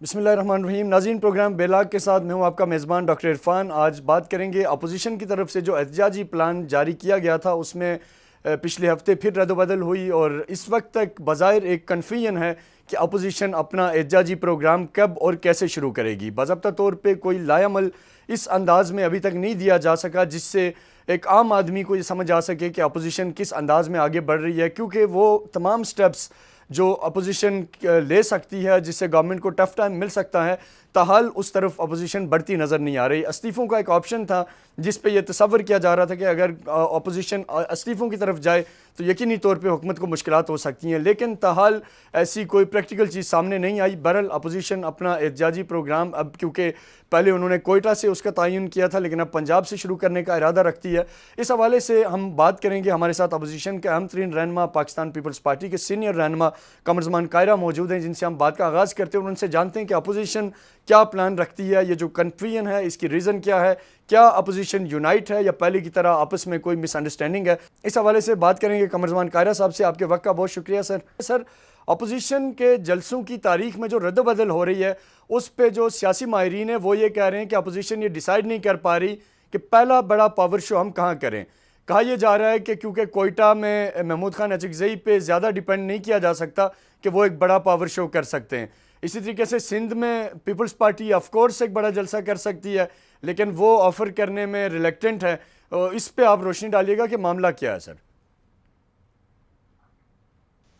بسم اللہ الرحمن الرحیم. ناظرین، پروگرام بیلاگ کے ساتھ میں ہوں آپ کا میزبان ڈاکٹر عرفان. آج بات کریں گے اپوزیشن کی طرف سے جو احتجاجی پلان جاری کیا گیا تھا، اس میں پچھلے ہفتے پھر رد و بدل ہوئی اور اس وقت تک بظاہر ایک کنفیوژن ہے کہ اپوزیشن اپنا احتجاجی پروگرام کب اور کیسے شروع کرے گی. باضابطہ طور پہ کوئی لائعمل اس انداز میں ابھی تک نہیں دیا جا سکا جس سے ایک عام آدمی کو یہ سمجھ آ سکے کہ اپوزیشن کس انداز میں آگے بڑھ رہی ہے، کیونکہ وہ تمام سٹیپس جو اپوزیشن لے سکتی ہے جس سے گورنمنٹ کو ٹف ٹائم مل سکتا ہے، تاحال اس طرف اپوزیشن بڑھتی نظر نہیں آ رہی. استعفوں کا ایک آپشن تھا جس پہ یہ تصور کیا جا رہا تھا کہ اگر اپوزیشن استعفوں کی طرف جائے تو یقینی طور پہ حکومت کو مشکلات ہو سکتی ہیں، لیکن تاحال ایسی کوئی پریکٹیکل چیز سامنے نہیں آئی. بہرحال اپوزیشن اپنا احتجاجی پروگرام اب، کیونکہ پہلے انہوں نے کوئٹہ سے اس کا تعین کیا تھا لیکن اب پنجاب سے شروع کرنے کا ارادہ رکھتی ہے. اس حوالے سے ہم بات کریں گے. ہمارے ساتھ اپوزیشن کے اہم ترین رہنما، پاکستان پیپلز پارٹی کے سینئر رہنما قمر زمان قاہرہ موجود ہیں، جن سے ہم بات کا آغاز کرتے ہیں اور ان سے جانتے ہیں کہ اپوزیشن کیا پلان رکھتی ہے، یہ جو کنفیوژن ہے اس کی ریزن کیا ہے، کیا اپوزیشن یونائٹ ہے یا پہلے کی طرح آپس میں کوئی مس انڈرسٹینڈنگ ہے. اس حوالے سے بات کریں گے قمر زمان قاہرہ صاحب سے. آپ کے وقت کا بہت شکریہ سر. اپوزیشن کے جلسوں کی تاریخ میں جو رد و بدل ہو رہی ہے، اس پہ جو سیاسی ماہرین ہیں وہ یہ کہہ رہے ہیں کہ اپوزیشن یہ ڈیسائیڈ نہیں کر پا رہی کہ پہلا بڑا پاور شو ہم کہاں کریں. کہا یہ جا رہا ہے کہ کیونکہ کوئٹہ میں محمود خان اچکزئی پہ زیادہ ڈیپینڈ نہیں کیا جا سکتا کہ وہ ایک بڑا پاور شو کر سکتے ہیں. اسی طریقے سے سندھ میں پیپلز پارٹی آف کورس ایک بڑا جلسہ کر سکتی ہے لیکن وہ آفر کرنے میں ریلیکٹنٹ ہے. اس پہ آپ روشنی ڈالیے گا کہ معاملہ کیا ہے سر؟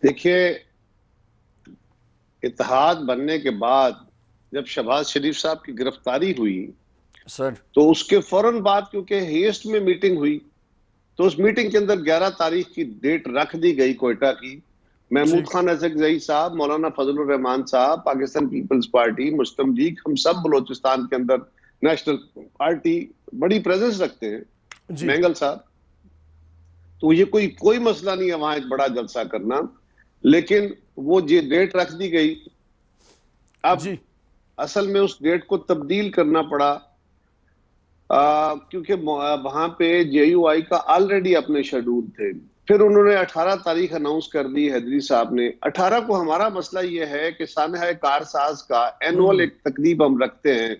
دیکھیے، اتحاد بننے کے بعد جب شہباز شریف صاحب کی گرفتاری ہوئی سر تو اس کے فوراً بعد کیونکہ ہیسٹ میں میٹنگ ہوئی تو اس میٹنگ کے اندر 11 تاریخ کی ڈیٹ رکھ دی گئی کوئٹہ کی. محمود خان اچکزئی صاحب، مولانا فضل الرحمان صاحب، پاکستان پیپلز پارٹی، مسلم لیگ، ہم سب بلوچستان کے اندر نیشنل پارٹی بڑی پریزنس رکھتے ہیں. مینگل صاحب، تو یہ کوئی مسئلہ نہیں ہے وہاں ایک بڑا جلسہ کرنا، لیکن وہ یہ ڈیٹ رکھ دی گئی. اب اصل میں اس ڈیٹ کو تبدیل کرنا پڑا کیونکہ وہاں پہ جے یو آئی کا آلریڈی اپنے شیڈول تھے. پھر انہوں نے 18 تاریخ اناؤنس کر دی حیدری صاحب نے. 18 کو ہمارا مسئلہ یہ ہے کہ سانحہ کارساز کا اینول ایک تقریب ہم رکھتے ہیں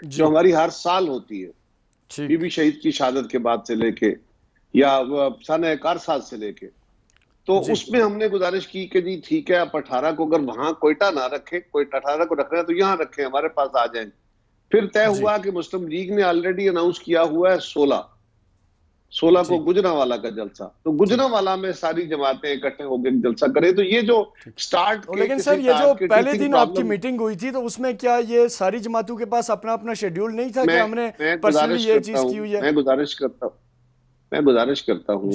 جو ہماری ہر سال ہوتی ہے، بی بی شہید کی شہادت کے بعد سے لے کے یا سانحہ کارساز سے لے کے. تو اس میں ہم نے گزارش کی کہ جی ٹھیک ہے، آپ 18 کو اگر وہاں کوئٹہ نہ رکھیں، 18 کو رکھ رہے ہیں تو یہاں رکھیں، ہمارے پاس آ جائیں. پھر طے ہوا کہ مسلم لیگ نے آلریڈی اناؤنس کیا ہوا ہے 16 کو گجرانوالہ کا جلسہ. تو گجرانوالہ میں ساری جماعتیں اکٹھے ہو کے جلسہ کریں. تو یہ جو سٹارٹ کے لیکن سر، یہ جو پہلے دن آپ کی میٹنگ ہوئی تھی تو اس میں کیا یہ ساری جماعتوں کے پاس اپنا اپنا شیڈیول نہیں تھا کہ ہم نے پرسنلی یہ چیز کی ہوئی ہے؟ میں گزارش کرتا ہوں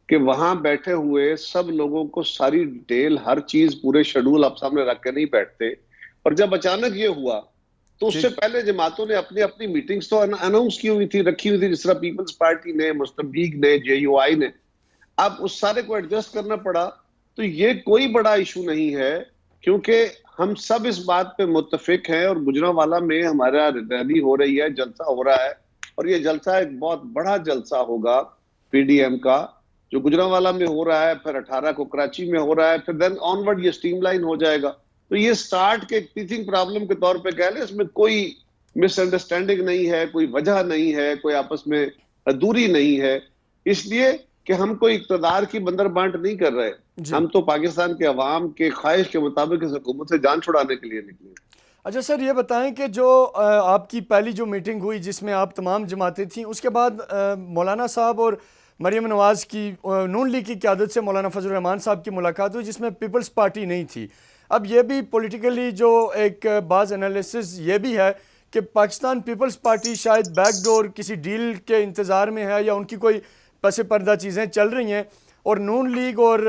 کہ وہاں بیٹھے ہوئے سب لوگوں کو ساری ڈیٹیل، ہر چیز، پورے شیڈول آپ سامنے رکھ کے نہیں بیٹھتے. اور جب اچانک یہ ہوا تو اس سے پہلے جماعتوں نے اپنی اپنی میٹنگز تو اناؤنس کی ہوئی تھی، رکھی ہوئی تھی، جس طرح پیپلز پارٹی نے، مسلم لیگ نے، جے یو آئی نے. اب اس سارے کو ایڈجسٹ کرنا پڑا. تو یہ کوئی بڑا ایشو نہیں ہے کیونکہ ہم سب اس بات پہ متفق ہیں اور گجرانوالہ میں ہمارا ریلی ہو رہی ہے، جلسہ ہو رہا ہے. اور یہ جلسہ ایک بہت بڑا جلسہ ہوگا پی ڈی ایم کا جو گجرانوالہ میں ہو رہا ہے، پھر 18 کو کراچی میں ہو رہا ہے، پھر دین آنورڈ یہ سٹریم لائن ہو جائے گا. تو یہ سٹارٹ کے ٹیچنگ پرابلم کے طور پہ کہہ لیں، اس میں کوئی مس انڈرسٹینڈنگ نہیں ہے، کوئی وجہ نہیں ہے، کوئی آپس میں دوری نہیں ہے. اس لیے کہ ہم کوئی اقتدار کی بندر بانٹ نہیں کر رہے، ہم تو پاکستان کے عوام کے خواہش کے مطابق اس حکومت سے جان چھڑانے کے لیے نکلے. اچھا سر، یہ بتائیں کہ جو آپ کی پہلی جو میٹنگ ہوئی جس میں آپ تمام جماعتیں تھیں، اس کے بعد مولانا صاحب اور مریم نواز کی، نون لیگ کی قیادت سے مولانا فضل الرحمان صاحب کی ملاقات ہوئی جس میں پیپلز پارٹی نہیں تھی. اب یہ بھی پولیٹیکلی جو ایک بعض انالیسز یہ بھی ہے کہ پاکستان پیپلز پارٹی شاید بیک ڈور کسی ڈیل کے انتظار میں ہے یا ان کی کوئی پس پردہ چیزیں چل رہی ہیں، اور نون لیگ اور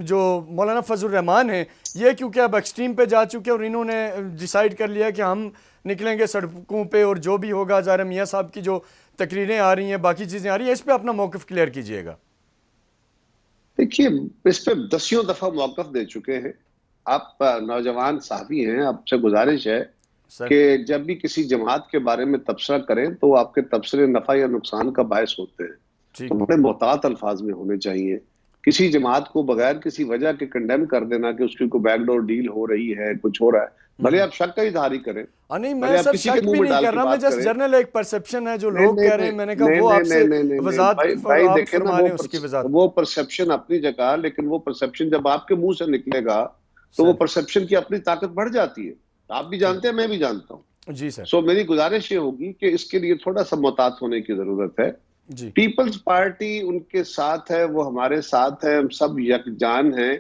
جو مولانا فضل الرحمان ہیں یہ کیونکہ اب ایکسٹریم پہ جا چکے اور انہوں نے ڈیسائیڈ کر لیا کہ ہم نکلیں گے سڑکوں پہ اور جو بھی ہوگا. ظاہر میاں صاحب کی جو تقریریں آ رہی ہیں، باقی چیزیں آ رہی ہیں، اس پہ اپنا موقف کلیئر کیجئے گا. دیکھیے، اس پہ 10 دفعہ موقف دے چکے ہیں. آپ نوجوان صحافی ہیں، آپ سے گزارش ہے کہ جب بھی کسی جماعت کے بارے میں تبصرہ کریں تو آپ کے تبصرے نفع یا نقصان کا باعث ہوتے ہیں، تو بڑے محتاط الفاظ میں ہونے چاہیے. کسی جماعت کو بغیر کسی وجہ کے کنڈیم کر دینا کہ اس کی کوئی بیک ڈور ڈیل ہو رہی ہے، کچھ ہو رہا ہے، بھلے آپ شک کا اظہار ہی کریں، نہیں بھلے میں آپ سر کسی کے شک منہ بھی میں نہیں ڈال کر کے رہا، میں بات جسٹ کریں۔ جنرل ایک پرسپشن ہے جو نہیں لوگ نہیں کہہ رہے ہیں، نہیں میں نے کہا نہیں وہ آپ سے نہیں نہیں نہیں وضاحت بھائی آپ دیکھیں نا، فرما لیں اس کی وضاحت۔ وہ پرسپشن اپنی جگہ، لیکن وہ پرسپشن جب آپ کے منہ سے نکلے گا تو وہ سر پرسپشن کی اپنی طاقت بڑھ جاتی ہے، آپ بھی ٹھیک، جانتے ہیں، میں بھی جانتا ہوں۔ جی سر، سو میری گزارش یہ ہوگی کہ اس کے لیے تھوڑا سا محتاط ہونے کی ضرورت ہے۔ جی پیپلز پارٹی ان کے ساتھ ہے، وہ ہمارے ساتھ ہے، ہم سب یکجان ہیں۔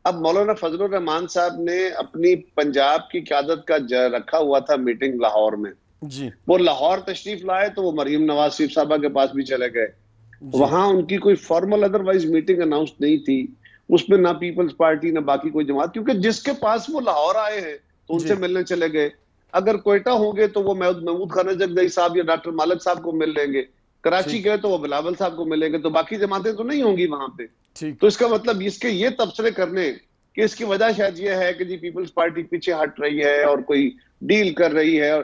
اب مولانا فضل الرحمان صاحب نے اپنی پنجاب کی قیادت کا رکھا ہوا تھا میٹنگ لاہور میں، جی وہ لاہور تشریف لائے تو وہ مریم نواز شریف صاحبہ کے پاس بھی چلے گئے، جی وہاں ان کی کوئی فارمل ادروائز میٹنگ اناؤنس نہیں تھی، اس میں نہ پیپلز پارٹی نہ باقی کوئی جماعت، کیونکہ جس کے پاس وہ لاہور آئے ہیں تو ان جی سے ملنے چلے گئے۔ اگر کوئٹہ ہوں گے تو وہ محمود خانہ جگدئی صاحب یا ڈاکٹر مالک صاحب کو مل لیں گے، کراچی ٹھیک گئے تو وہ بلاول صاحب کو ملیں گے، تو باقی جماعتیں تو نہیں ہوں گی وہاں پہ۔ ٹھیک تو اس کا مطلب اس کے یہ تبصرے کرنے کہ اس کی وجہ شاید یہ ہے کہ جی پیپلز پارٹی پیچھے ہٹ رہی ہے اور کوئی ڈیل کر رہی ہے، اور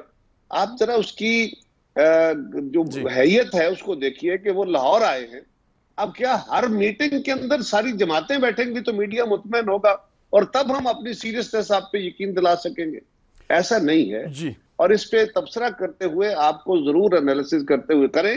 آپ ذرا اس کی جو جی حیثیت ہے اس کو دیکھیے کہ وہ لاہور آئے ہیں۔ اب کیا ہر میٹنگ کے اندر ساری جماعتیں بیٹھیں گی تو میڈیا مطمئن ہوگا اور تب ہم اپنی سیریسنس آپ پہ یقین دلا سکیں گے؟ ایسا نہیں ہے، جی اور اس پہ تبصرہ کرتے ہوئے آپ کو ضرور انالیسس کرتے ہوئے کریں،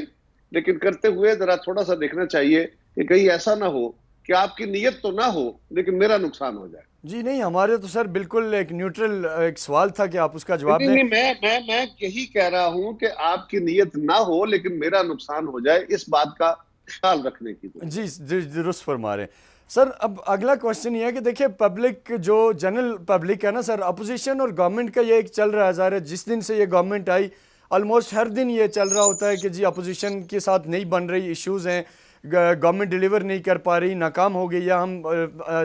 لیکن کرتے ہوئے ذرا تھوڑا سا دیکھنا چاہیے کہ کہیں ایسا نہ ہو کہ آپ کی نیت تو نہ ہو لیکن میرا نقصان ہو جائے۔ جی نہیں، ہمارے تو سر بالکل ایک نیوٹرل ایک سوال تھا کہ آپ اس کا جواب نہیں دیں۔ نہیں میں یہی کہہ رہا ہوں کہ آپ کی نیت نہ ہو لیکن میرا نقصان ہو جائے، اس بات کا خیال رکھنے کی ضرورت ہے۔ جی درست فرما رہے ہیں سر۔ اب اگلا کوشچن یہ ہے کہ دیکھیں پبلک جو جنرل پبلک ہے نا سر، اپوزیشن اور گورنمنٹ کا یہ ایک چل رہا ہے، ظاہر ہے جس دن سے یہ گورنمنٹ آئی آلموسٹ ہر دن یہ چل رہا ہوتا ہے کہ جی اپوزیشن کے ساتھ نہیں بن رہی، ایشوز ہیں، گورنمنٹ ڈیلیور نہیں کر پا رہی، ناکام ہو گئی، یا ہم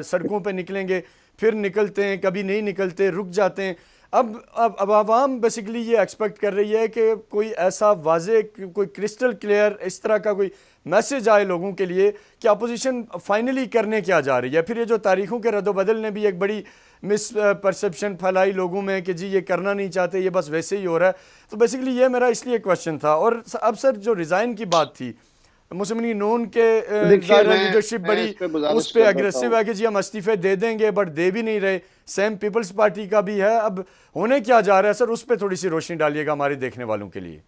سڑکوں پہ نکلیں گے پھر نکلتے ہیں، کبھی نہیں نکلتے، رک جاتے ہیں۔ اب عوام بیسیکلی یہ ایکسپیکٹ کر رہی ہے کہ کوئی ایسا واضح، کوئی کرسٹل کلیئر اس طرح کا کوئی میسج آئے لوگوں کے لیے کہ اپوزیشن فائنلی کرنے کیا جا رہی ہے۔ پھر یہ جو تاریخوں کے رد و بدل نے بھی ایک بڑی مس پرسیپشن پھیلائی لوگوں میں کہ جی یہ کرنا نہیں چاہتے، یہ بس ویسے ہی ہو رہا ہے۔ تو بیسیکلی یہ میرا اس لیے کویشچن تھا۔ اور اب سر جو ریزائن کی بات تھی، مسلم لیگ نون کے ظاہر لیڈرشپ میں بڑی اس پہ گزارش اس پہ کر رہا اگریسو ہوں۔ ہے کہ جی ہم استعفے دے دیں گے، بٹ دے بھی نہیں رہے۔ سیم پیپلز پارٹی کا بھی ہے، اب ہونے کیا جا رہا ہے سر، اس پہ تھوڑی سی روشنی ڈالیے گا ہمارے دیکھنے والوں کے لیے۔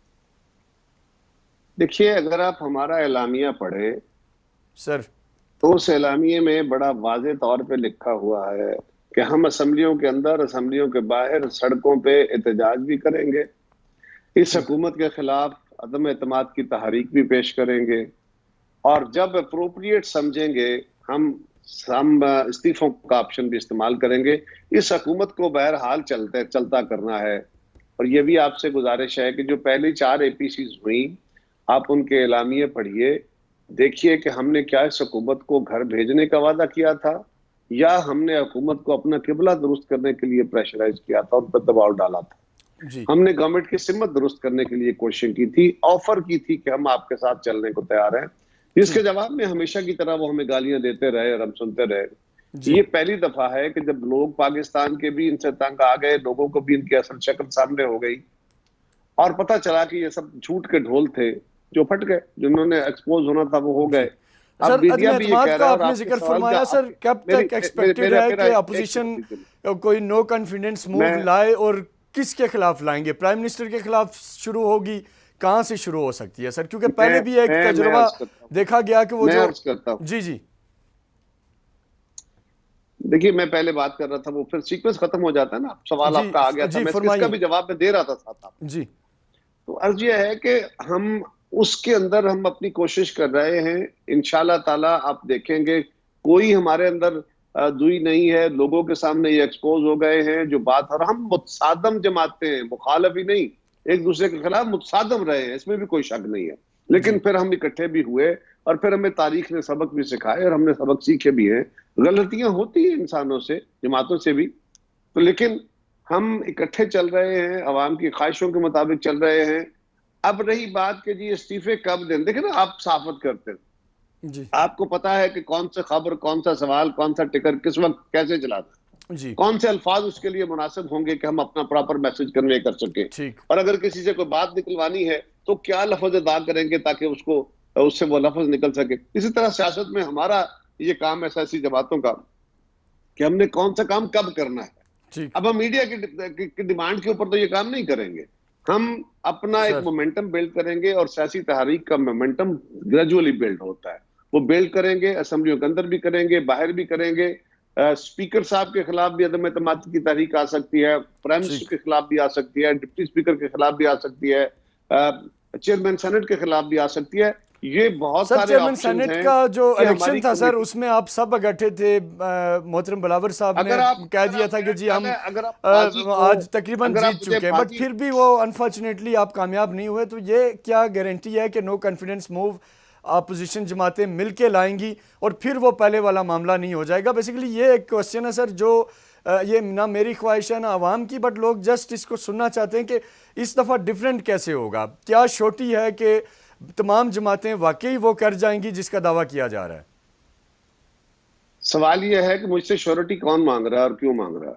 دیکھیے اگر آپ ہمارا اعلامیہ پڑھیں سر تو اس اعلامیے میں بڑا واضح طور پہ لکھا ہوا ہے کہ ہم اسمبلیوں کے اندر، اسمبلیوں کے باہر، سڑکوں پہ احتجاج بھی کریں گے، اس حکومت کے خلاف عدم اعتماد کی تحریک بھی پیش کریں گے، اور جب اپروپریٹ سمجھیں گے ہم استعفوں کا آپشن بھی استعمال کریں گے۔ اس حکومت کو بہرحال چلتا کرنا ہے۔ اور یہ بھی آپ سے گزارش ہے کہ جو پہلی 4 APCs ہوئیں، آپ ان کے اعلامیے پڑھیے، دیکھیے کہ ہم نے کیا اس حکومت کو گھر بھیجنے کا وعدہ کیا تھا یا ہم نے حکومت کو اپنا قبلہ درست کرنے کے لیے پریشرائز کیا تھا، ان پر دباؤ ڈالا تھا۔ جی ہم نے گورنمنٹ کی سمت درست کرنے کے لیے کوشش کی تھی، آفر کی تھی کہ ہم آپ کے ساتھ چلنے کو تیار ہیں، جس کے جواب میں ہمیشہ کی طرح وہ ہمیں گالیاں دیتے رہے اور ہم سنتے رہے۔ جی یہ پہلی دفعہ ہے کہ جب لوگ پاکستان کے بھی ان سے تنگ آ گئے، لوگوں کو بھی ان کی اصل شکل سامنے ہو گئی اور پتہ چلا کہ یہ سب جھوٹ کے ڈھول تھے جو پھٹ گئے، جنہوں نے ایکسپوز ہونا تھا وہ ہو جی گئے۔ سر، اب عدم میڈیا بھی یہ اعتماد کہہ رہا کا ہے، آپ اور نے آپ کے ذکر سوال فرمایا کا سر، کب تک ایکسپیکٹڈ ہے کہ اپوزیشن کوئی نو کانفیڈنس موو لائے اور کس کے خلاف لائیں گے؟ پرائم منسٹر کے خلاف شروع ہوگی، کہاں سے شروع ہو سکتی ہے سر؟ کیونکہ پہلے بھی ایک تجربہ دیکھا گیا کہ وہ میں جو عرض کرتا ہوں، جی دیکھیے میں پہلے بات کر رہا تھا، وہ پھر سیکوینس ختم ہو جاتا ہے نا، سوال آپ کا آ گیا تھا، جی میں اس کا فرمائیے۔ بھی جواب میں دے رہا تھا ساتھ آپ۔ جی تو عرض یہ ہے کہ ہم اس کے اندر ہم اپنی کوشش کر رہے ہیں، انشاءاللہ تعالی آپ دیکھیں گے کوئی ہمارے اندر دوئی نہیں ہے، لوگوں کے سامنے یہ ایکسپوز ہو گئے ہیں جو بات، اور ہم متصادم جماعتیں ہیں، مخالف ہی نہیں، ایک دوسرے کے خلاف متصادم رہے ہیں، اس میں بھی کوئی شک نہیں ہے، لیکن پھر ہم اکٹھے بھی ہوئے اور پھر ہمیں تاریخ نے سبق بھی سکھائے اور ہم نے سبق سیکھے بھی ہیں۔ غلطیاں ہوتی ہیں انسانوں سے، جماعتوں سے بھی، تو لیکن ہم اکٹھے چل رہے ہیں، عوام کی خواہشوں کے مطابق چل رہے ہیں۔ اب رہی بات کہ جی استعفے کب دیں، دیکھیں نا آپ صحافت کرتے ہیں، جی آپ کو پتا ہے کہ کون سے خبر، کون سا سوال، کون سا ٹکر کس وقت کیسے چلاتا ہے، جی کون سے الفاظ اس کے لیے مناسب ہوں گے کہ ہم اپنا پراپر میسج کنوے کر سکیں، ٹھیک اور اگر کسی سے کوئی بات نکلوانی ہے تو کیا لفظ ادا کریں گے تاکہ اس سے وہ لفظ نکل سکے۔ اسی طرح سیاست میں ہمارا یہ کام ہے سیاسی جماعتوں کا کہ ہم نے کون سا کام کب کرنا ہے. اب ہم میڈیا کی ڈیمانڈ کے اوپر تو یہ کام نہیں کریں گے. ہم اپنا ایک مومنٹم بلڈ کریں گے اور سیاسی تحریک کا مومنٹم گریجولی بلڈ ہوتا ہے. وہ بلڈ کریں گے, اسمبلیوں کے اندر بھی کریں گے, باہر بھی کریں گے. اسپیکر صاحب کے خلاف بھی عدم اعتماد کی تحریک آ سکتی ہے, پرائم منسٹر کے خلاف بھی آ سکتی ہے, ڈپٹی اسپیکر کے خلاف بھی آ سکتی ہے, چیئرمین سینٹ کے خلاف بھی آ سکتی ہے. یہ بہت سارے چیئرمین سینٹ کا جو الیکشن تھا سر, اس میں آپ سب اکٹھے تھے. محترم بلاور صاحب نے کہہ دیا تھا کہ جی ہم آج تقریباً جیت چکے ہیں, بٹ پھر بھی وہ انفارچونیٹلی آپ کامیاب نہیں ہوئے. تو یہ کیا گارنٹی ہے کہ نو کانفیڈنس موو اپوزیشن جماعتیں مل کے لائیں گی اور پھر وہ پہلے والا معاملہ نہیں ہو جائے گا؟ بیسیکلی یہ ایک کوسچن ہے سر, جو یہ نہ میری خواہش ہے نہ عوام کی, بٹ لوگ جسٹ اس کو سننا چاہتے ہیں کہ اس دفعہ ڈیفرنٹ کیسے ہوگا. کیا شورٹی ہے کہ تمام جماعتیں واقعی وہ کر جائیں گی جس کا دعویٰ کیا جا رہا ہے؟ سوال یہ ہے کہ مجھ سے شورٹی کون مانگ رہا ہے اور کیوں مانگ رہا ہے؟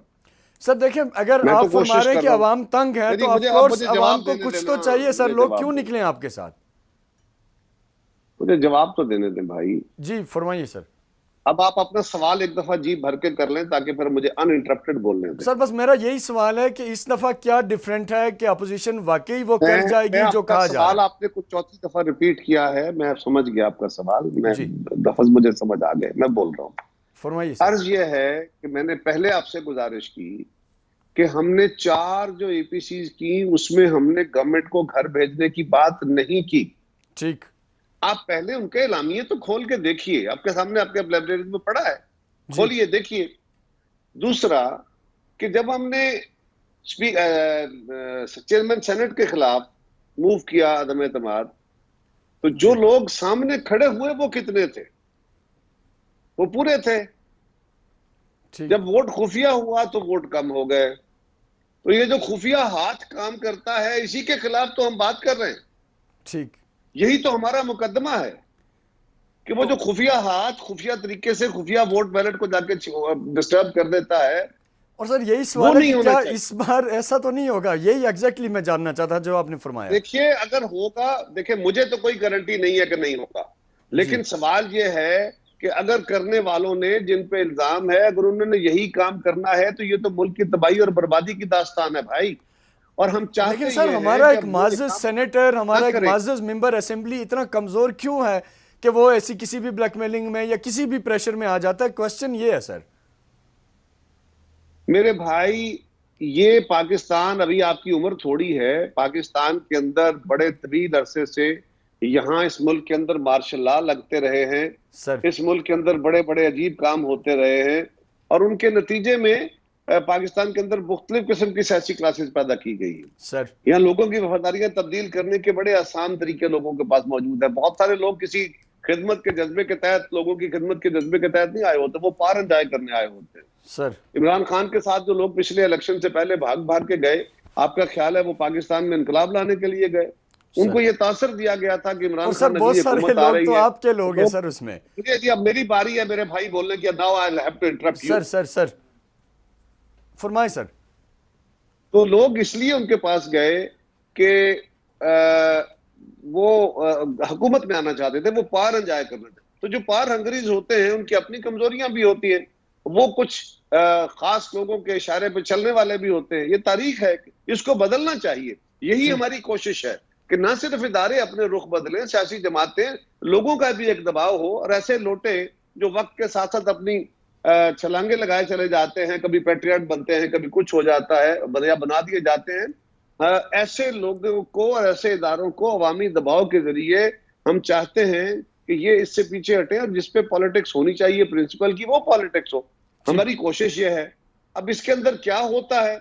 سر دیکھیں, اگر آپ فرما رہے ہیں کہ عوام تنگ ہے تو آف کورس عوام کو کچھ تو چاہیے سر. لوگ کیوں نکلیں آپ کے ساتھ؟ مجھے جواب تو دینے دیں بھائی. جی فرمائیے سر. اب آپ اپنا سوال ایک دفعہ جی بھر کے کر لیں تاکہ پھر مجھے ان انٹرپٹڈ بولنے دیں. سر بس میرا یہی سوال ہے کہ اس دفعہ کیا ڈیفرنٹ ہے کہ اپوزیشن واقعی وہ کر جائے گی جو کہا جا رہا ہے؟ سوال آپ نے کچھ چوتھی دفعہ ریپیٹ کیا ہے, میں سمجھ گیا آپ کا سوال, میں لفظ مجھے سمجھ آ گئے, میں بول رہا ہوں. فرمائیے سر. عرض یہ ہے کہ میں نے پہلے آپ سے گزارش کی کہ ہم نے 4 جو اے پی سیز کی اس میں ہم نے گورنمنٹ کو گھر بھیجنے کی بات نہیں کی. ٹھیک. آپ پہلے ان کے اعلامیے تو کھول کے دیکھیے, آپ کے سامنے آپ کے لائبریری میں پڑھا ہے, کھولیے دیکھیے. دوسرا کہ جب ہم نے چیئرمین سینٹ کے خلاف موو کیا عدم اعتماد, تو جو لوگ سامنے کھڑے ہوئے وہ کتنے تھے؟ وہ پورے تھے. جب ووٹ خفیہ ہوا تو ووٹ کم ہو گئے. تو یہ جو خفیہ ہاتھ کام کرتا ہے اسی کے خلاف تو ہم بات کر رہے ہیں. ٹھیک. یہی تو ہمارا مقدمہ ہے کہ وہ جو خفیہ ہاتھ خفیہ طریقے سے خفیہ ووٹ بیلٹ کو جا کے ڈسٹرب کر دیتا ہے. اور سر یہی سوال ہے کہ کیا اس بار ایسا تو نہیں ہوگا؟ یہی ایگزیکٹلی میں جاننا چاہتا جو آپ نے فرمایا. دیکھیے اگر ہوگا, دیکھیں مجھے تو کوئی گارنٹی نہیں ہے کہ نہیں ہوگا, لیکن سوال یہ ہے کہ اگر کرنے والوں نے جن پہ الزام ہے اگر انہوں نے یہی کام کرنا ہے تو یہ تو ملک کی تباہی اور بربادی کی داستان ہے بھائی. اور ہم چاہتے ہیں, لیکن سر ہمارا ایک معزز سینیٹر, ہمارا ایک معزز ممبر اسمبلی اتنا کمزور کیوں ہے کہ وہ ایسی کسی بھی بلیک میلنگ میں یا کسی بھی پریشر میں آ جاتا ہے؟ کوسچن یہ ہے سر. میرے بھائی یہ پاکستان, ابھی آپ کی عمر تھوڑی ہے, پاکستان کے اندر بڑے طویل عرصے سے یہاں اس ملک کے اندر مارشل لا لگتے رہے ہیں, اس ملک کے اندر بڑے بڑے عجیب کام ہوتے رہے ہیں, اور ان کے نتیجے میں پاکستان کے اندر مختلف قسم کی سیاسی کلاسز پیدا کی گئی ہیں. سر یہاں لوگوں کی وفاداریاں تبدیل کرنے کے بڑے آسان طریقے لوگوں کے پاس موجود ہیں. بہت سارے لوگ کسی خدمت کے جذبے کے تحت, لوگوں کی خدمت کے جذبے کے تحت نہیں آئے ہوتے, وہ پار انجوائے کرنے آئے ہوتے ہیں. سر عمران خان کے ساتھ جو لوگ پچھلے الیکشن سے پہلے بھاگ کے گئے, آپ کا خیال ہے وہ پاکستان میں انقلاب لانے کے لیے گئے؟ ان کو یہ تاثر دیا گیا تھا کہ عمران خان بہت سارے لوگ تو آپ کے لوگ ہیں سر اس میں. جی اب میری باری ہے میرے بھائی بولنے کی, now I have to interrupt you. Sir فرمائیں سر. تو لوگ اس لیے ان کے پاس گئے کہ وہ حکومت میں آنا چاہتے تھے, وہ پار انجوائے کرنا تھے. تو جو پار ہنگریز ہوتے ہیں ان کی اپنی کمزوریاں بھی ہوتی ہیں, وہ کچھ خاص لوگوں کے اشارے پہ چلنے والے بھی ہوتے ہیں. یہ تاریخ ہے, اس کو بدلنا چاہیے. یہی ہماری کوشش ہے کہ نہ صرف ادارے اپنے رخ بدلیں, سیاسی جماعتیں, لوگوں کا بھی ایک دباؤ ہو, اور ایسے لوٹے جو وقت کے ساتھ ساتھ اپنی چھلانگے لگائے چلے جاتے ہیں, کبھی پیٹریاٹ بنتے ہیں, کبھی کچھ ہو جاتا ہے یا بنا دیے جاتے ہیں, ایسے لوگوں کو اور ایسے اداروں کو عوامی دباؤ کے ذریعے ہم چاہتے ہیں کہ یہ اس سے پیچھے ہٹیں, اور جس پہ پالیٹکس ہونی چاہیے پرنسپل کی وہ پالیٹکس ہو. ہماری کوشش یہ ہے. اب اس کے اندر کیا ہوتا ہے,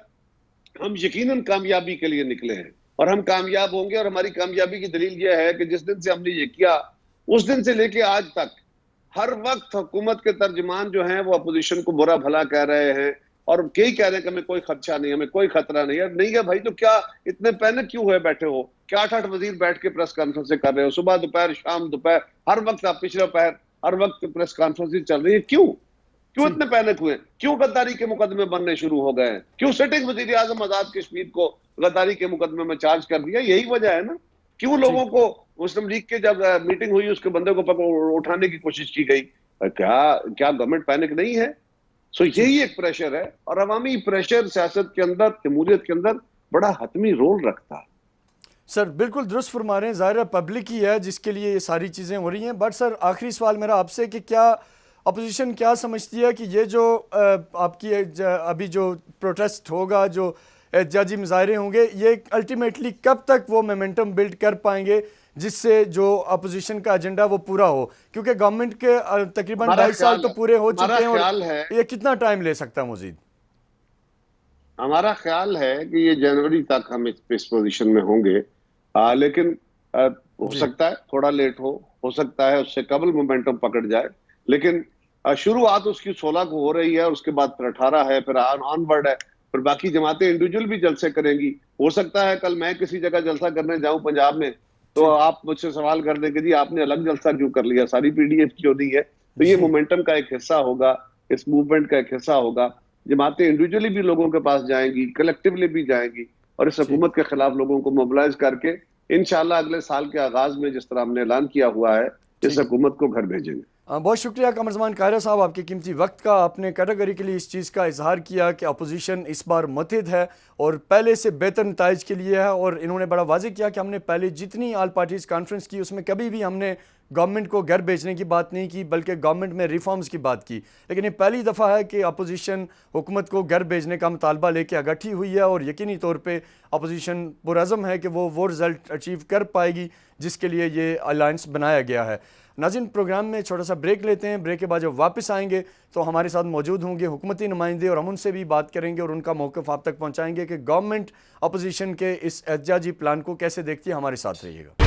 ہم یقیناً کامیابی کے لیے نکلے ہیں اور ہم کامیاب ہوں گے, اور ہماری کامیابی کی دلیل یہ ہے کہ جس دن سے ہم نے یہ کیا اس دن سے لے کے آج تک ہر وقت حکومت کے ترجمان جو ہیں وہ اپوزیشن کو برا بھلا کہہ رہے ہیں, اور کئی کہہ رہے ہیں کہ ہمیں کوئی خدشہ نہیں, ہمیں کوئی خطرہ نہیں ہے. نہیں ہے بھائی, تو کیا اتنے پینک کیوں ہوئے بیٹھے ہو؟ کیا 8 وزیر بیٹھ کے پریس کانفرنس کر رہے ہو, صبح دوپہر شام دوپہر, ہر وقت آپ پچھلے پہر ہر وقت پریس کانفرنس چل رہی ہے؟ کیوں اتنے پینک ہوئے؟ کیوں غداری کے مقدمے بننے شروع ہو گئے ہیں؟ کیوں سٹنگ وزیر اعظم آزاد کشمیر کو غداری کے مقدمے میں چارج کر دیا؟ یہی وجہ ہے نا. کیوں لوگوں کو مسلم لیگ کے جب میٹنگ ہوئی اس کے بندے کو اٹھانے کی کوشش کی گئی؟ کیا گورنمنٹ پینک نہیں ہے؟ سو یہی ایک پریشر ہے، اور عوامی پریشر سیاست کے اندر، جمہوریت کے اندر بڑا حتمی رول رکھتا ہے۔ سر بالکل درست فرما رہے ہیں، ظاہر ہے پبلک ہی ہے جس کے لیے یہ ساری چیزیں ہو رہی ہیں، بٹ سر آخری سوال میرا آپ سے کہ کیا اپوزیشن کیا سمجھتی ہے کہ یہ جو آپ کی ابھی جو پروٹیسٹ ہوگا، جو احتجاجی مظاہرے ہوں گے، یہ الٹیمیٹلی کب تک وہ مومنٹم بلڈ کر پائیں گے جس سے جو اپوزیشن کا ایجنڈا وہ پورا ہو؟ کیونکہ گورنمنٹ کے تقریباً 2.5 سال تو پورے ہو چکے ہیں، اور یہ کتنا ٹائم لے سکتا ہے مزید؟ ہمارا خیال ہے کہ یہ جنوری تک ہم اس پوزیشن میں ہوں گے، لیکن ہو سکتا ہے تھوڑا لیٹ ہو سکتا ہے اس سے قبل مومنٹم پکڑ جائے، لیکن شروعات اس کی 16 کو ہو رہی ہے، اور اس کے بعد پھر 18 ہے، پھر آن ورڈ ہے، پھر باقی جماعتیں انڈیویجول بھی جلسے کریں گی۔ ہو سکتا ہے کل میں کسی جگہ جلسہ کرنے جاؤں پنجاب میں، تو آپ مجھ سے سوال کر دیں کہ جی آپ نے الگ جلسہ کیوں کر لیا، ساری پی ڈی ایف کیوں نہیں ہے؟ تو یہ مومنٹم کا ایک حصہ ہوگا، اس موومنٹ کا ایک حصہ ہوگا۔ جماعتیں انڈیویجولی بھی لوگوں کے پاس جائیں گی، کلیکٹیولی بھی جائیں گی، اور اس حکومت کے خلاف لوگوں کو موبلائز کر کے انشاءاللہ اگلے سال کے آغاز میں جس طرح ہم نے اعلان کیا ہوا ہے، اس حکومت کو گھر بھیجیں گے۔ بہت شکریہ قمر زمان قاہرہ صاحب، آپ کے قیمتی وقت کا۔ آپ نے کیٹیگری کے لیے اس چیز کا اظہار کیا کہ اپوزیشن اس بار متحد ہے اور پہلے سے بہتر نتائج کے لیے ہے، اور انہوں نے بڑا واضح کیا کہ ہم نے پہلے جتنی آل پارٹیز کانفرنس کی اس میں کبھی بھی ہم نے گورنمنٹ کو گھر بھیجنے کی بات نہیں کی، بلکہ گورنمنٹ میں ریفارمز کی بات کی۔ لیکن یہ پہلی دفعہ ہے کہ اپوزیشن حکومت کو گھر بھیجنے کا مطالبہ لے کے اکٹھی ہوئی ہے، اور یقینی طور پہ اپوزیشن پرعزم ہے کہ وہ رزلٹ اچیو کر پائے گی جس کے لیے یہ الائنس بنایا گیا ہے۔ ناظرین، پروگرام میں چھوٹا سا بریک لیتے ہیں، بریک کے بعد جب واپس آئیں گے تو ہمارے ساتھ موجود ہوں گے حکومتی نمائندے، اور ہم ان سے بھی بات کریں گے اور ان کا موقف آپ تک پہنچائیں گے کہ گورنمنٹ اپوزیشن کے اس احتجاجی پلان کو کیسے دیکھتی ہے۔ ہمارے ساتھ رہیے گا۔